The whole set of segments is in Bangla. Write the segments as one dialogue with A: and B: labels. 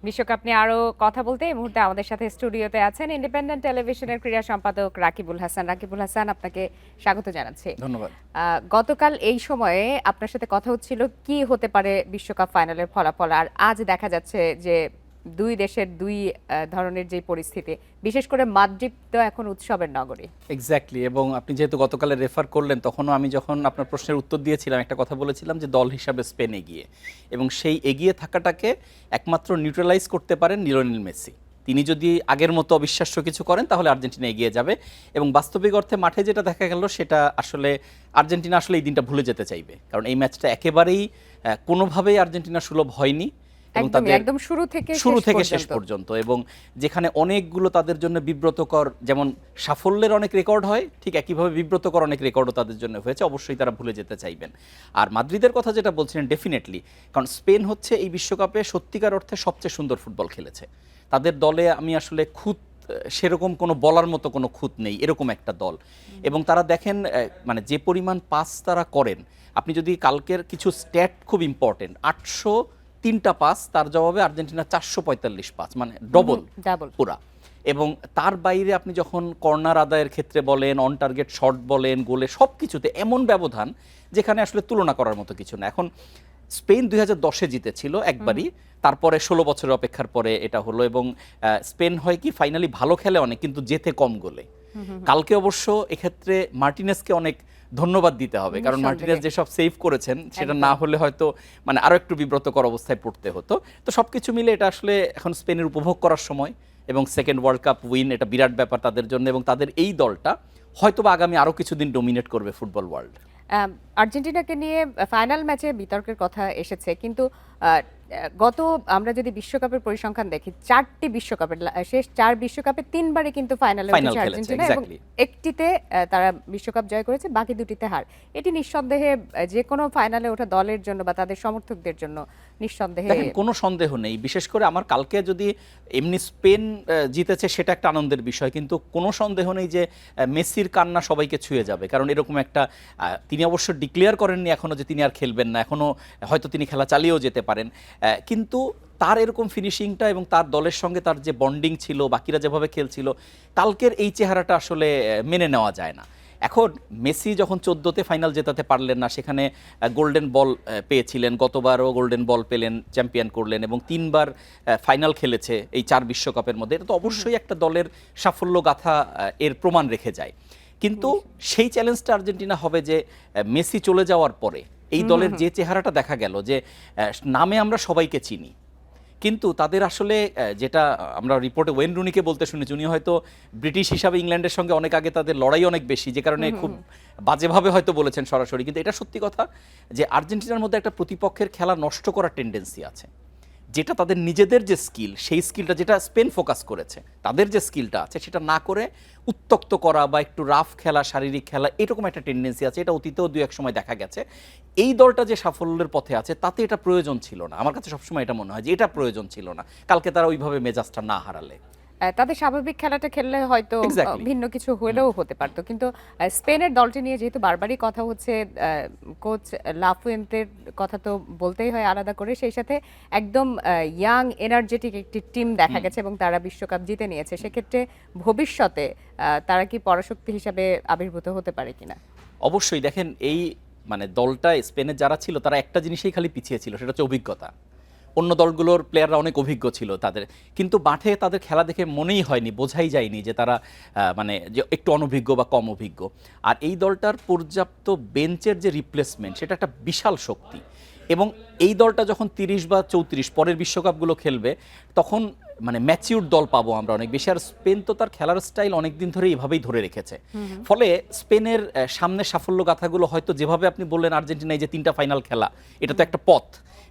A: বিশ্বকাপ নিয়ে আরো কথা বলতে এই মুহূর্তে আমাদের সাথে স্টুডিওতে আছেন ইন্ডিপেন্ডেন্ট টেলিভিশনের ক্রীড়া সম্পাদক রাকিবুল হাসান। রাকিবুল হাসান, আপনাকে স্বাগত জানাচ্ছি।
B: ধন্যবাদ।
A: গতকাল এই সময়ে আপনার সাথে কথা হচ্ছিল কি হতে পারে বিশ্বকাপ ফাইনালের ফলাফল, আর আজ দেখা যাচ্ছে যে দুই দেশের দুই ধরনের যে পরিস্থিতি, বিশেষ করে মাদ্রিদ তো এখন উৎসবের নগরী।
B: এক্স্যাক্টলি, এবং আপনি যেহেতু গতকালে রেফার করলেন, তখনও আমি যখন আপনার প্রশ্নের উত্তর দিয়েছিলাম একটা কথা বলেছিলাম যে দল হিসাবে স্পেন এগিয়ে, এবং সেই এগিয়ে থাকাটাকে একমাত্র নিউট্রালাইজ করতে পারেন লিওনেল মেসি। তিনি যদি আগের মতো অবিশ্বাস্য কিছু করেন তাহলে আর্জেন্টিনা এগিয়ে যাবে, এবং বাস্তবিক অর্থে মাঠে যেটা দেখা গেল সেটা আসলে আর্জেন্টিনা আসলে এই দিনটা ভুলে যেতে চাইবে, কারণ এই ম্যাচটা একেবারেই কোনোভাবেই আর্জেন্টিনা সুলভ হয়নি এবং
A: একদম শুরু থেকে
B: শেষ পর্যন্ত, এবং যেখানে অনেকগুলো তাদের জন্য বিব্রতকর, যেমন সাফল্যের অনেক রেকর্ড হয়, ঠিক একইভাবে বিব্রতকর অনেক রেকর্ডও তাদের জন্য হয়েছে। অবশ্যই তারা ভুলে যেতে চাইবেন। আর মাদ্রিদের কথা যেটা বলছিলেন, ডেফিনেটলি, কারণ স্পেন হচ্ছে এই বিশ্বকাপে সত্যিকার অর্থে সবচেয়ে সুন্দর ফুটবল খেলেছে। তাদের দলে আমি আসলে সেরকম কোনো বলার মতো কোনো খুঁত নেই, এরকম একটা দল। এবং তারা দেখেন মানে যে পরিমাণ পাস তারা করেন, আপনি যদি কালকের কিছু স্ট্যাট খুব ইম্পর্টেন্ট, 803টা পাস, তার জবাবে আর্জেন্টিনা 445 পাস, মানে ডবল পুরা। এবং তার বাইরে আপনি যখন কর্নার আদায়ের ক্ষেত্রে বলেন, অন টার্গেট শট বলেন, গোলে, সব কিছুতে এমন ব্যবধান যেখানে আসলে তুলনা করার মতো কিছু না। এখন স্পেন 2010-এ জিতেছিল একবারই, তারপরে 16 বছরের অপেক্ষার পরে এটা হলো, এবং স্পেন হয় কি ফাইনালি ভালো খেলে অনেক, কিন্তু জেতে কম গোলে। কালকে অবশ্য এক্ষেত্রে মার্টিনেসকে অনেক ধন্যবাদ দিতে হবে, কারণ মার্টিনেস যেসব সেভ করেছেন সেটা না হলে হয়তো মানে আরো একটু বিব্রতকর অবস্থায় পড়তে হতো। তো সবকিছু মিলে এটা আসলে এখন স্পেনের উপভোগ করার সময়, এবং সেকেন্ড ওয়ার্ল্ড কাপ উইন এটা বিরাট ব্যাপার তাদের জন্য, এবং তাদের এই দলটা হয়তোবা আগামী আরো কিছুদিন ডমিনেট করবে ফুটবল ওয়ার্ল্ড।
A: আর্জেন্টিনাকে নিয়ে ফাইনাল ম্যাচে বিতর্কের কথা এসেছে, কিন্তু গত আমরা যদি বিশ্বকাপের পরিসংখ্যান দেখি, শেষ 4 বিশ্বকাপে 3বারই কিন্তু ফাইনালে উঠেছে আর্জেন্টিনা, এবং একটিতে তারা বিশ্বকাপ জয় করেছে, বাকি দুটিতে হার। এটি নিঃসন্দেহে যে কোনো ফাইনালে ওঠা দলের জন্য বা তাদের সমর্থকদের জন্য নিঃসন্দেহে
B: কোনো সন্দেহ নেই। বিশেষ করে আমার কালকে যদি এমনি স্পেন জিতেছে সেটা একটা আনন্দের বিষয়, কিন্তু কোনো সন্দেহ নেই যে মেসির কান্না সবাইকে ছুঁয়ে যাবে, কারণ এরকম একটা তিনি অবশ্য ডিক্লেয়ার করেননি এখনও যে তিনি আর খেলবেন না, এখনও হয়তো তিনি খেলা চালিয়েও যেতে পারেন, কিন্তু তার এরকম ফিনিশিংটা এবং তার দলের সঙ্গে তার যে বন্ডিং ছিল, বাকিরা যেভাবে খেলছিল, কালকের এই চেহারাটা আসলে মেনে নেওয়া যায় না। এখন মেসি যখন 14তে ফাইনাল জেতাতে পারলেন না, সেখানে গোল্ডেন বল পেয়েছিলেন, গতবারও গোল্ডেন বল পেলেন, চ্যাম্পিয়ন করলেন, এবং 3বার ফাইনাল খেলেছে এই 4 বিশ্বকাপের মধ্যে। এটা তো অবশ্যই একটা দলের সাফল্য গাথা এর প্রমাণ রেখে যায়। কিন্তু সেই চ্যালেঞ্জটা আর্জেন্টিনা হবে যে মেসি চলে যাওয়ার পরে এই দলের যে চেহারাটা দেখা গেল, যে নামে আমরা সবাইকে চিনি, কিন্তু তাদের আসলে যেটা আমরা রিপোর্টে ওয়েন রুনিকে বলতে শুনেছি, উনি হয়তো ব্রিটিশ হিসাবে ইংল্যান্ডের সঙ্গে অনেক আগে তাদের লড়াই অনেক বেশি, যে কারণে খুব বাজেভাবে হয়তো বলেছেন সরাসরি, কিন্তু এটা সত্যি কথা যে আর্জেন্টিনার মধ্যে একটা প্রতিপক্ষের খেলা নষ্ট করার টেন্ডেন্সি আছে, যেটা তাদের নিজেদের যে স্কিল, সেই স্কিলটা যেটা স্পেন ফোকাস করেছে, তাদের যে স্কিলটা আছে সেটা না করে উত্তক্ত করা বা একটু রাফ খেলা, শারীরিক খেলা, এরকম একটা টেন্ডেন্সি আছে। এটা অতীতেও 2-1 সময় দেখা গেছে। এই দলটা যে সাফল্যের পথে আছে তাতে এটা প্রয়োজন ছিল না, আমার কাছে সবসময় এটা মনে হয় যে এটা প্রয়োজন ছিল না কালকে তারা ওইভাবে মেজাজটা না হারালে।
A: তাদের স্বাভাবিক খেলাটা খেললে হয়তো ভিন্ন কিছু হলেও হতে পারতো, কিন্তু স্পেনের দলটি নিয়ে যেহেতু বারবারই কথা হচ্ছে, কোচ লাফুয়েন্তের কথা তো বলতেই হয় আলাদা করে, সেই সাথে একদম ইয়াং এনার্জেটিক একটি টিম দেখা গেছে, এবং তারা বিশ্বকাপ জিতে নিয়েছে। সেক্ষেত্রে ভবিষ্যতে তারা কি পরাশক্তি হিসাবে আবির্ভূত হতে পারে কিনা?
B: অবশ্যই। দেখেন, এই মানে দলটা স্পেনের যারা ছিল তারা একটা জিনিসেই খালি পিছিয়ে ছিল, সেটা হচ্ছে অভিজ্ঞতা। অন্য দলগুলোর প্লেয়াররা অনেক অভিজ্ঞ ছিল তাদের, কিন্তু মাঠে তাদের খেলা দেখে মনেই হয়নি, বোঝাই যায়নি যে তারা মানে যে একটু অনভিজ্ঞ বা কম অভিজ্ঞ। আর এই দলটার পর্যাপ্ত বেঞ্চের যে রিপ্লেসমেন্ট, সেটা একটা বিশাল শক্তি। এবং এই দলটা যখন 30 বা 34 পরের বিশ্বকাপগুলো খেলবে, তখন মানে ম্যাচিউর দল পাবো আমরা অনেক বেশি। আর স্পেন তো তার খেলার স্টাইল অনেক দিন ধরে এভাবেই ধরে রেখেছে, ফলে স্পেনের সামনে সাফল্য গাথাগুলো হয়তো যেভাবে আপনি বললেন আর্জেন্টিনায় যে 3টা ফাইনাল খেলা, এটা তো একটা পথ,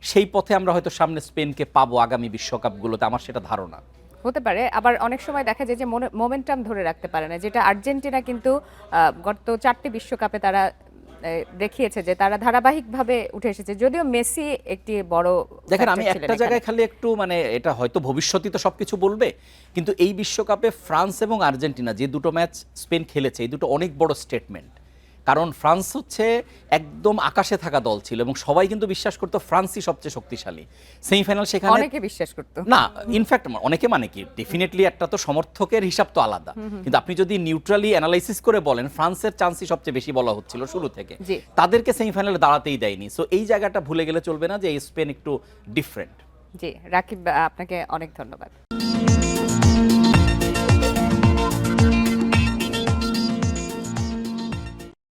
B: সেই পথে আমরা হয়তো সামনে স্পেনকে পাবো আগামী বিশ্বকাপগুলোতে, আমার সেটা ধারণা।
A: হতে পারে। আবার অনেক সময় দেখা যায় যে মোমেন্টাম ধরে রাখতে পারে না, যেটা আর্জেন্টিনা কিন্তু গত 4টি বিশ্বকাপে তারা দেখিয়েছে যে তারা ধারাবাহিকভাবে উঠে এসেছে, যদিও মেসি একটি বড়।
B: দেখেন, আমি একটা জায়গায় খালি একটু মানে এটা হয়তো ভবিষ্যতই তো সবকিছু বলবে, কিন্তু এই বিশ্বকাপে ফ্রান্স এবং আর্জেন্টিনা যে দুটো ম্যাচ স্পেন খেলেছে, এই দুটো অনেক বড় স্টেটমেন্ট। কারণ ফ্রান্স হচ্ছে একদম আকাশে থাকা দল ছিল এবং সবাই কিন্তু বিশ্বাস করতো ফ্রান্সই সবচেয়ে শক্তিশালী। সেমিফাইনাল সেখানে
A: অনেকে বিশ্বাস করতো
B: না, ইনফ্যাক্ট অনেকে মানে কি ডেফিনেটলি একটা তো সমর্থকের হিসাব তো আলাদা, কিন্তু আপনি যদি নিউট্রালি অ্যানালাইসিস করে বলেন ফ্রান্সের চান্সই সবচেয়ে বেশি বলা হচ্ছিল শুরু থেকে,
A: জি।
B: তাদেরকে সেমিফাইনালে দাঁড়াতেই দেয়নি। সো এই জায়গাটা ভুলে গেলে চলবে না যে এই স্পেন একটু ডিফারেন্ট।
A: জি রাকিব, আপনাকে অনেক ধন্যবাদ।